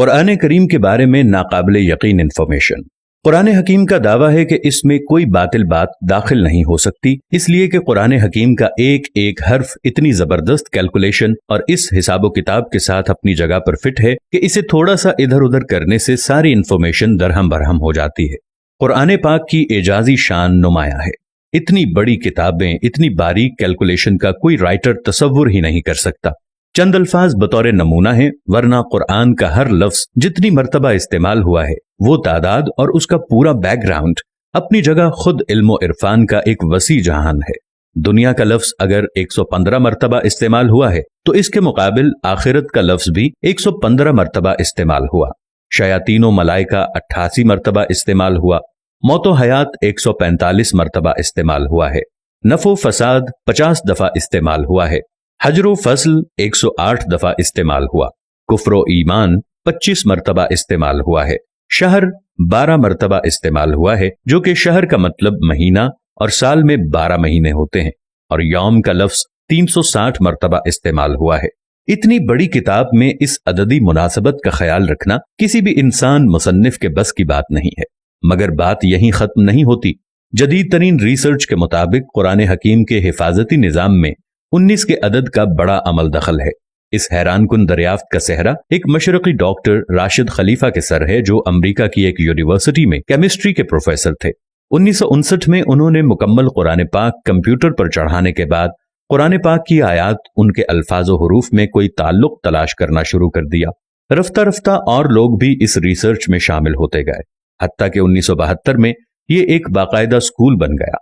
कुरान करीम के बारे में नाकाबिल यकीन इंफॉर्मेशन। कुरान हकीम का दावा है कि इसमें कोई बातिल बात दाखिल नहीं हो सकती, इसलिए कि कुरान हकीम का एक एक हर्फ इतनी जबरदस्त कैलकुलेशन और इस हिसाबो किताब के साथ अपनी जगह पर फिट है कि इसे थोड़ा सा इधर उधर करने से सारी इंफॉर्मेशन दरहम बरहम हो जाती है। कुरान पाक की एजाजी शान नुमाया है। इतनी बड़ी किताबें, इतनी बारीक कैलकुलेशन का कोई राइटर तसव्वुर ही नहीं कर सकता। चंद अल्फाज बतौर नमूना है, वरना कुरान का हर लफ्ज जितनी मर्तबा इस्तेमाल हुआ है वो तादाद और उसका पूरा बैकग्राउंड अपनी जगह खुद इल्म इरफान का एक वसी जहान है। दुनिया का लफ्ज अगर 115 मर्तबा इस्तेमाल हुआ है तो इसके मुकाबिल आखिरत का लफ्ज भी 115 मर्तबा इस्तेमाल हुआ। शयातीनो मलाइका 88 मर्तबा इस्तेमाल हुआ। मौतो हयात 145 मर्तबा इस्तेमाल हुआ है। नफो फसाद 50 दफा इस्तेमाल हुआ है। हजरो फसल 108 दफा इस्तेमाल हुआ। कुफ्रो ईमान 25 मर्तबा इस्तेमाल हुआ है। शहर 12 मर्तबा इस्तेमाल हुआ है, जो कि शहर का मतलब महीना और साल में 12 महीने होते हैं। और यौम का लफ्ज 360 मर्तबा इस्तेमाल हुआ है। इतनी बड़ी किताब में इस अददी मुनासबत का ख्याल रखना किसी भी इंसान मुसन्निफ के बस की बात नहीं है। मगर बात यहीं खत्म नहीं होती। जदीद तरीन रिसर्च के मुताबिक कुरान हकीम के हिफाजती निजाम में 19 के अदद का बड़ा अमल दखल है। इस हैरान कुन दरियाफ्त का सेहरा एक मशरकी डॉक्टर राशिद खलीफा के सर है, जो अमेरिका की एक यूनिवर्सिटी में केमिस्ट्री के प्रोफेसर थे। 1959 में उन्होंने मुकम्मल कुरान पाक कंप्यूटर पर चढ़ाने के बाद कुरान पाक की आयात, उनके अल्फाजो हरूफ में कोई ताल्लुक तलाश करना शुरू कर दिया। रफ्ता रफ्ता और लोग भी इस रिसर्च में शामिल होते गए, हत्ता कि 1972 में ये एक बाकायदा स्कूल बन गया।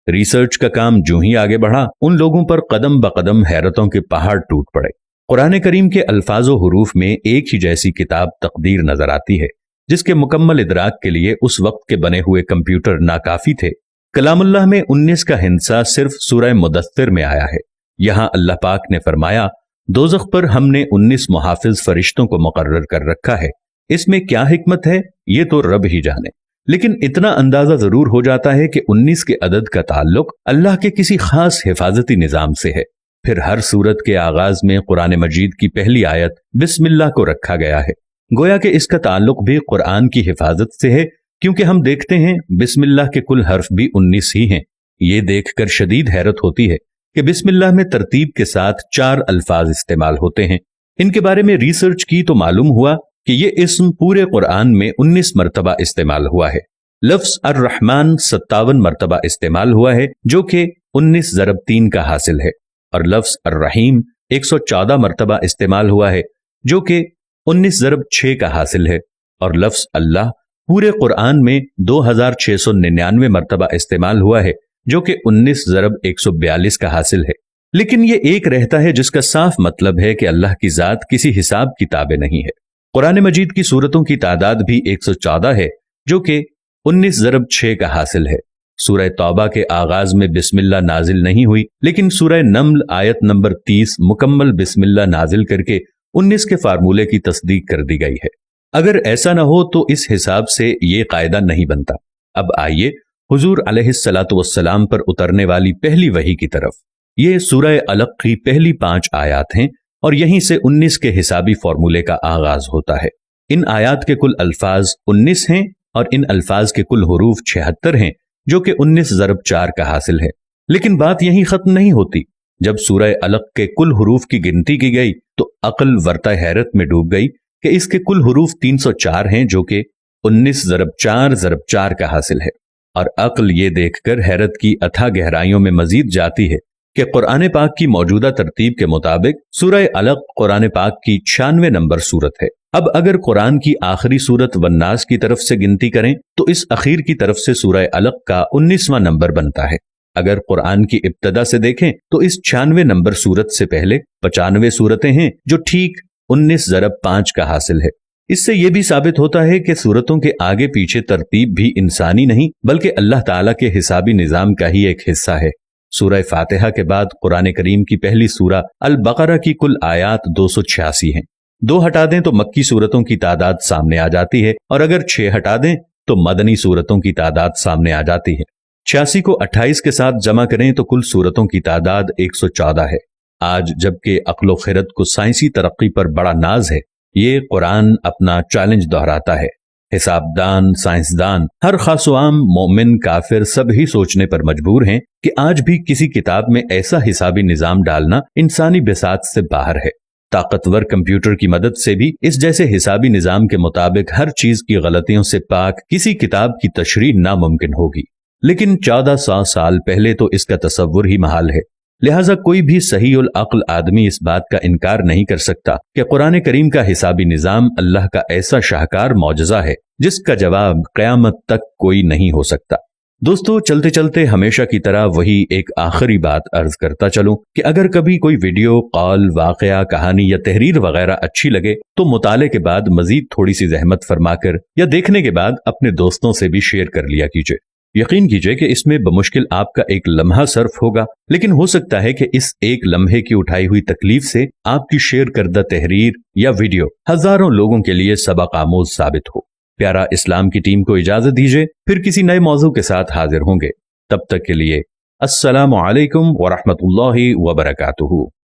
रिसर्च का काम जो ही आगे बढ़ा, उन लोगों पर कदम ब कदम हैरतों के पहाड़ टूट पड़े। कुरान करीम के अल्फाजो हुरूफ में एक ही जैसी किताब तकदीर नजर आती है, जिसके मुकम्मल इदराक के लिए उस वक्त के बने हुए कंप्यूटर नाकाफी थे। कलामुल्लाह में 19 का हिस्सा सिर्फ सूरह मुदस्सिर में आया है। यहाँ अल्लाह पाक ने फरमाया, दोज़ख पर हमने 19 मुहाफिज फरिश्तों को मुकर्रर कर रखा है। इसमें क्या हिकमत है ये तो रब ही जाने, लेकिन इतना अंदाजा जरूर हो जाता है कि 19 के अदद का ताल्लुक अल्लाह के किसी खास हिफाजती निजाम से है। फिर हर सूरत के आगाज में कुरान मजीद की पहली आयत बिस्मिल्लाह को रखा गया है, गोया कि इसका ताल्लुक भी कुरान की हिफाजत से है, क्योंकि हम देखते हैं बिस्मिल्लाह के कुल हर्फ भी 19 ही हैं। ये देखकर शदीद हैरत होती है कि बिस्मिल्लाह में तरतीब के साथ 4 अल्फाज इस्तेमाल होते हैं। इनके बारे में रिसर्च की तो मालूम हुआ कि ये इस्म पूरे कुरान में 19 मर्तबा इस्तेमाल हुआ है। लफ्ज अर्रहमान 57 मर्तबा इस्तेमाल हुआ है, जो कि 19 ज़रब 3 का हासिल है। और लफ्ज अर्रहीम 114 मर्तबा इस्तेमाल हुआ है, जो कि 19 ज़रब 6 का हासिल है। और लफ्ज अल्लाह पूरे कुरान में 2699 मर्तबा इस्तेमाल हुआ है, जो कि 19 ज़रब 142 का हासिल है। लेकिन ये एक रहता है जिसका साफ मतलब है कि अल्लाह की जात किसी हिसाब किताबे नहीं है। कुरान मजीद की सूरतों की तादाद भी 114 है, जो कि 19 ज़रब 6 का हासिल है। सूरह तौबा के आगाज में बिस्मिल्लाह नाजिल नहीं हुई, लेकिन सूरह नम्ल आयत नंबर 30 मुकम्मल बिस्मिल्लाह नाजिल करके 19 के फार्मूले की तस्दीक कर दी गई है। अगर ऐसा न हो तो इस हिसाब से ये कायदा नहीं बनता। अब आइए हुजूर अलैहिस्सलातु वस्सलाम पर उतरने वाली पहली वही की तरफ। ये सूरह अलक की पहली 5 आयात हैं और यहीं से 19 के हिसाबी फार्मूले का आगाज होता है। इन आयात के कुल अल्फाज 19 हैं और इन अल्फाज के कुल हुरूफ 76 हैं, जो कि 19 ज़रब 4 का हासिल है। लेकिन बात यहीं खत्म नहीं होती। जब सूरह अलक के कुल हुरूफ की गिनती की गई तो अक्ल वर्ता हैरत में डूब गई कि इसके कुल हुरूफ 304 हैं, जो कि 19 ज़रब 4 का हासिल है। और अक्ल ये देखकर हैरत की अथाह गहराइयों में मजीद जाती है कि कुरान पाक की मौजूदा तरतीब के मुताबिक सूरह अलक कुरान पाक की 96 नंबर सूरत है। अब अगर कुरान की आखिरी सूरत वन्नास की तरफ से गिनती करें तो इस अखीर की तरफ से सूरह अलक का 19वां नंबर बनता है। अगर कुरान की इब्तदा से देखें तो इस 96 नंबर सूरत से पहले 95 सूरतें हैं, जो ठीक 19 ज़रब 5 का हासिल है। इससे यह भी साबित होता है कि सूरतों के आगे पीछे तरतीब भी इंसानी नहीं बल्कि अल्लाह ताला के हिसाबी निजाम का ही एक हिस्सा है। सूरह फातिहा के बाद कुरान करीम की पहली सूरह अल बकरा की कुल आयात 286 हैं। 2 हटा दें तो मक्की सूरतों की तादाद सामने आ जाती है, और अगर 6 हटा दें तो मदनी सूरतों की तादाद सामने आ जाती है। 86 को 28 के साथ जमा करें तो कुल सूरतों की तादाद 114 है। आज जबकि अक्ल व खिरत को साइंसी तरक्की पर बड़ा नाज है, یہ قرآن اپنا چیلنج دہراتا ہے۔ حسابدان، سائنسدان، ہر خاص و عام مومن، کافر سب ہی سوچنے پر مجبور ہیں کہ آج بھی کسی کتاب میں ایسا حسابی نظام ڈالنا انسانی بساط سے باہر ہے۔ طاقتور کمپیوٹر کی مدد سے بھی اس جیسے حسابی نظام کے مطابق ہر چیز کی غلطیوں سے پاک کسی کتاب کی تشریح ناممکن ہوگی، لیکن 1400 سال پہلے تو اس کا تصور ہی محال ہے۔ لہٰذا کوئی بھی صحیح العقل آدمی اس بات کا انکار نہیں کر سکتا کہ قرآن کریم کا حسابی نظام اللہ کا ایسا شاہکار معجزہ ہے جس کا جواب قیامت تک کوئی نہیں ہو سکتا۔ دوستو، چلتے چلتے ہمیشہ کی طرح وہی ایک آخری بات عرض کرتا چلوں کہ اگر کبھی کوئی ویڈیو، قول، واقعہ، کہانی یا تحریر وغیرہ اچھی لگے تو مطالعے کے بعد مزید تھوڑی سی زحمت فرما کر یا دیکھنے کے بعد اپنے دوستوں سے بھی شیئر کر لیا کیجیے۔ یقین کیجیے کہ اس میں بمشکل آپ کا ایک لمحہ صرف ہوگا، لیکن ہو سکتا ہے کہ اس ایک لمحے کی اٹھائی ہوئی تکلیف سے آپ کی شیئر کردہ تحریر یا ویڈیو ہزاروں لوگوں کے لیے سبق آموز ثابت ہو۔ پیارا اسلام کی ٹیم کو اجازت دیجیے، پھر کسی نئے موضوع کے ساتھ حاضر ہوں گے۔ تب تک کے لیے السلام علیکم ورحمۃ اللہ وبرکاتہ۔